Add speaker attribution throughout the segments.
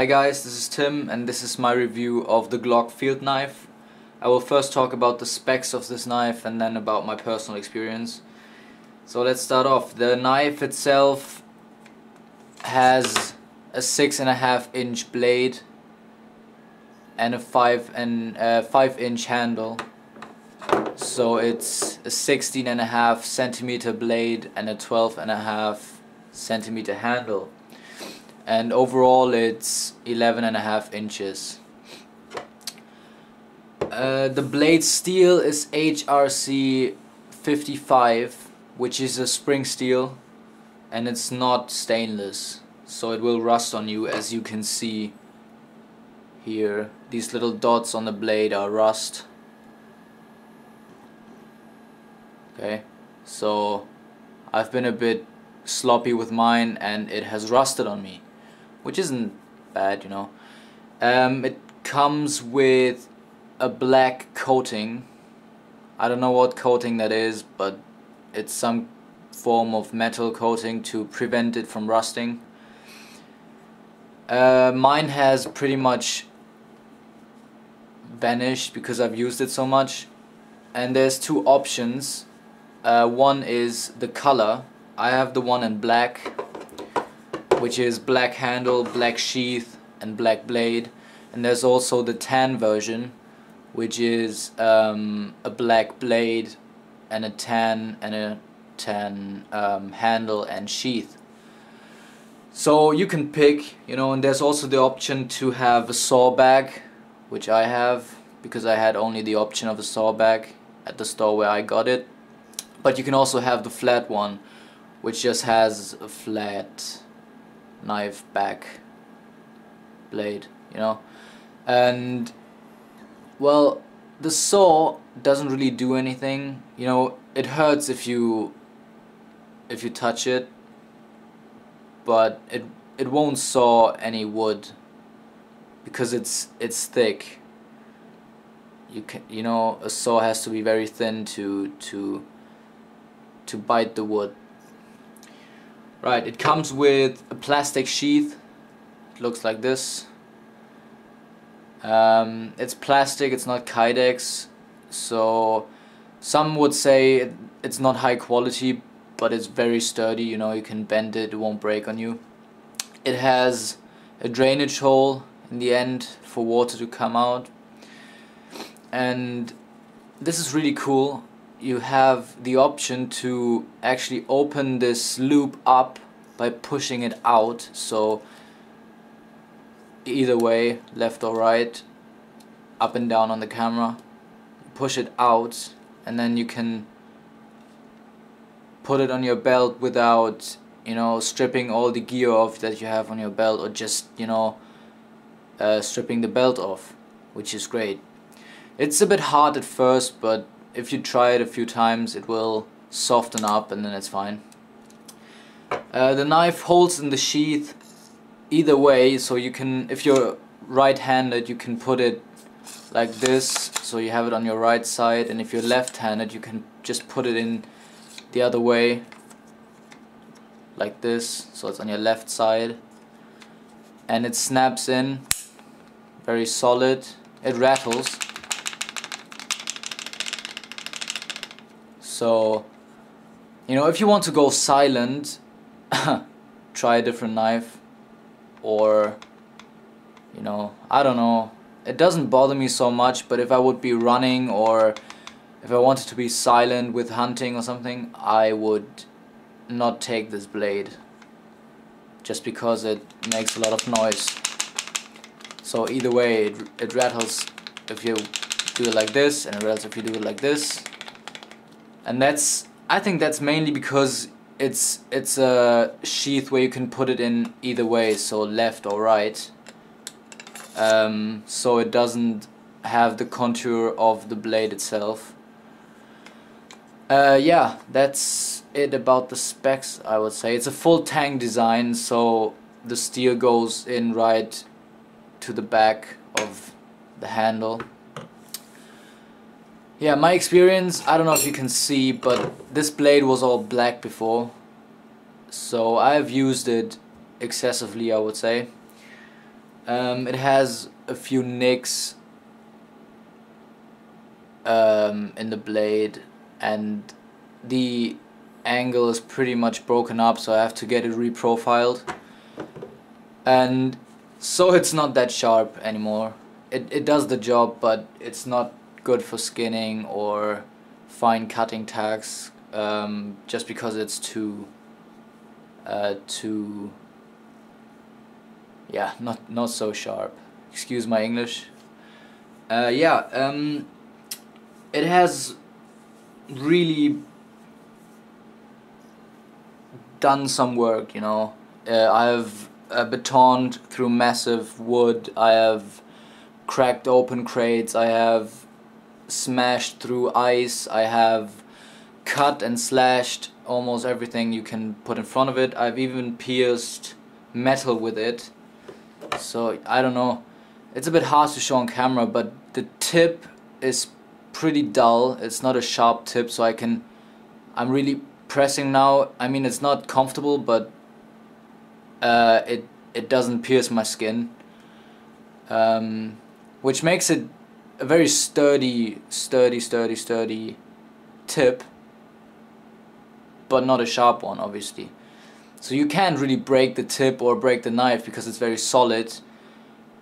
Speaker 1: Hi guys, this is Tim and this is my review of the Glock Field Knife. I will first talk about the specs of this knife and then about my personal experience. So let's start off. The knife itself has a 6.5 inch blade and a 5 inch handle. So it's a 16.5 centimeter blade and a 12.5 centimeter handle. And overall it's 11.5 inches. The blade steel is HRC 55, which is a spring steel, and it's not stainless, so it will rust on you. As you can see here, these little dots on the blade are rust. Okay, so I've been a bit sloppy with mine and it has rusted on me, which isn't bad, you know. It comes with a black coating. I don't know what coating that is, but it's some form of metal coating to prevent it from rusting. Mine has pretty much vanished because I've used it so much, and there's two options. One is the color. I have the one in black, which is black handle, black sheath and black blade, and there's also the tan version, which is a black blade and a tan handle and sheath. So you can pick, you know, and there's also the option to have a saw back, which I have because I had only the option of a saw back at the store where I got it. But you can also have the flat one, which just has a flat knife back blade, you know. And well, the saw doesn't really do anything, you know. It hurts if you touch it, but it won't saw any wood because it's thick. You know, a saw has to be very thin to bite the wood. Right, it comes with a plastic sheath. It looks like this. It's plastic, it's not Kydex, so some would say it's not high quality, but it's very sturdy, you know, you can bend it, it won't break on you. It has a drainage hole in the end for water to come out, and this is really cool. You have the option to actually open this loop up by pushing it out, so either way, left or right, up and down on the camera, push it out and then you can put it on your belt without, you know, stripping all the gear off that you have on your belt, or just, you know, stripping the belt off, which is great. It's a bit hard at first, but if you try it a few times it will soften up and then it's fine. The knife holds in the sheath either way, so you can, if you're right-handed, you can put it like this, so you have it on your right side, and if you're left-handed you can just put it in the other way like this, so it's on your left side, and it snaps in very solid. It rattles, so you know, if you want to go silent, try a different knife. Or, you know, I don't know, it doesn't bother me so much, but if I would be running or if I wanted to be silent with hunting or something, I would not take this blade, just because it makes a lot of noise. So either way, it rattles if you do it like this, and it rattles if you do it like this. And I think that's mainly because it's a sheath where you can put it in either way, so left or right, so it doesn't have the contour of the blade itself. Yeah, that's it about the specs, I would say. It's a full tang design, so the steel goes in right to the back of the handle. Yeah, my experience, I don't know if you can see, but this blade was all black before, so I've used it excessively, I would say. It has a few nicks in the blade, and the angle is pretty much broken up, so I have to get it reprofiled, and so it's not that sharp anymore. It does the job, but it's not good for skinning or fine cutting tasks, just because it's too yeah, not so sharp. Excuse my English. Yeah, it has really done some work, you know. I have betoned through massive wood, I have cracked open crates, I have smashed through ice, I have cut and slashed almost everything you can put in front of it. I've even pierced metal with it. So I don't know, it's a bit hard to show on camera, but the tip is pretty dull. It's not a sharp tip, so I'm really pressing now. I mean, it's not comfortable, but it doesn't pierce my skin, which makes it a very sturdy tip, but not a sharp one, obviously. So you can't really break the tip or break the knife because it's very solid.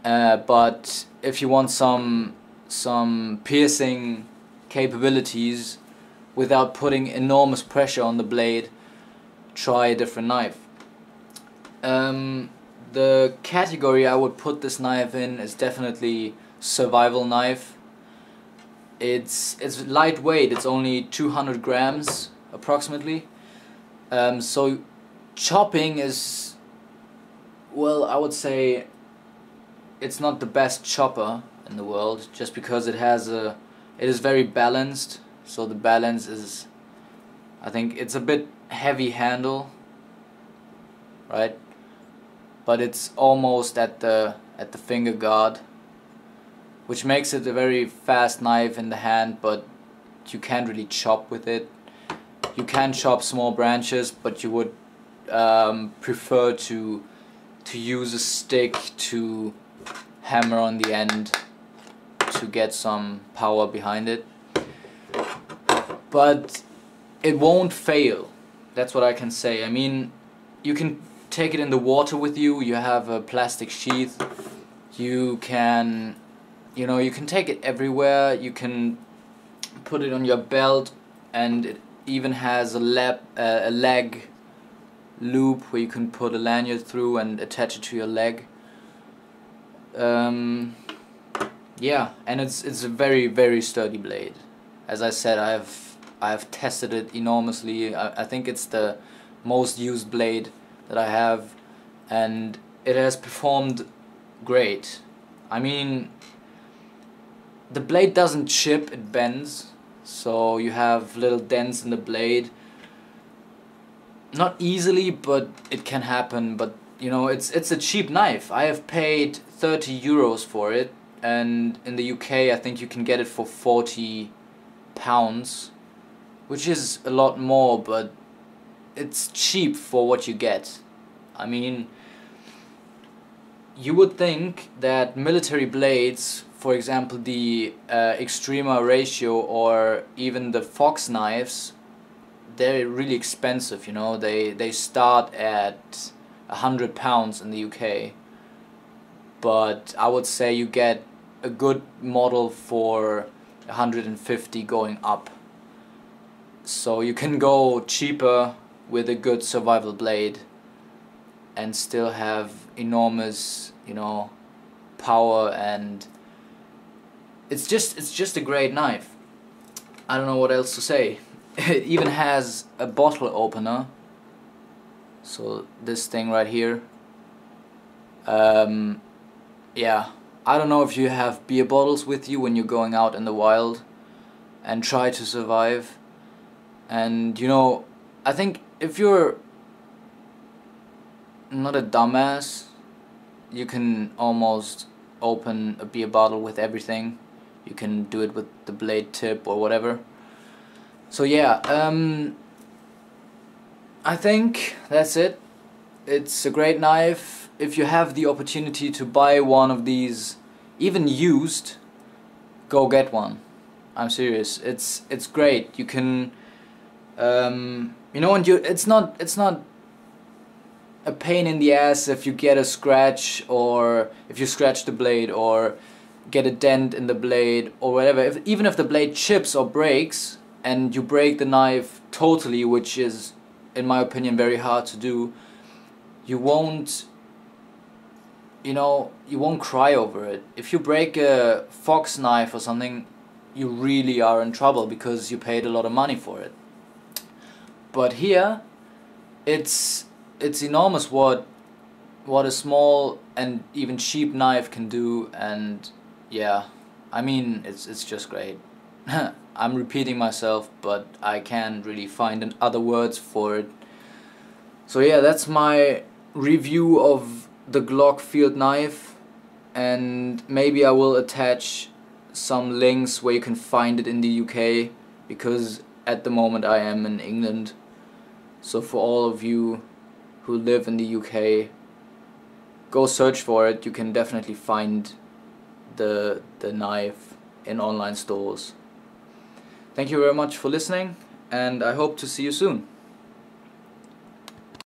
Speaker 1: But if you want some piercing capabilities without putting enormous pressure on the blade, try a different knife. The category I would put this knife in is definitely survival knife. It's lightweight. It's only 200 grams approximately. So chopping is, well, I would say it's not the best chopper in the world, just because it is very balanced. So the balance is, I think it's a bit heavy handle, right? But it's almost at the finger guard, which makes it a very fast knife in the hand, but you can't really chop with it. You can chop small branches, but you would prefer to use a stick to hammer on the end to get some power behind it. But it won't fail, that's what I can say. I mean, you can take it in the water with you. You have a plastic sheath. You can, you know, you can take it everywhere. You can put it on your belt, and it even has a leg loop where you can put a lanyard through and attach it to your leg. Yeah, and it's a very sturdy blade. As I said, I have tested it enormously. I think it's the most used blade that I have, and it has performed great. I mean, the blade doesn't chip, it bends, so you have little dents in the blade. Not easily, but it can happen. But you know, it's a cheap knife. I have paid 30 euros for it, and in the UK I think you can get it for 40 pounds, which is a lot more, but it's cheap for what you get. I mean, you would think that military blades, for example the Extrema ratio or even the Fox knives, they're really expensive, you know. They start at £100 in the UK, but I would say you get a good model for 150 going up. So you can go cheaper with a good survival blade and still have enormous, you know, power, and it's just a great knife. I don't know what else to say. It even has a bottle opener, so this thing right here. Yeah, I don't know if you have beer bottles with you when you're going out in the wild and try to survive. And you know, I think if you're not a dumbass, you can almost open a beer bottle with everything. You can do it with the blade tip or whatever. So yeah, I think that's it. It's a great knife. if you have the opportunity to buy one of these, even used, go get one. I'm serious. It's great. You can, you know, and it's not a pain in the ass if you get a scratch, or if you scratch the blade, or get a dent in the blade, or whatever. Even if the blade chips or breaks, and you break the knife totally, which is, in my opinion, very hard to do, you won't, you know, you won't cry over it. If you break a fox knife or something, you really are in trouble because you paid a lot of money for it. But here, it's enormous what a small and even cheap knife can do. And yeah, I mean, it's just great. I'm repeating myself, but I can't really find other words for it. So yeah, that's my review of the Glock Field Knife, and maybe I will attach some links where you can find it in the UK, because at the moment I am in England. So for all of you who live in the UK, go search for it. You can definitely find the knife in online stores. Thank you very much for listening, and I hope to see you soon.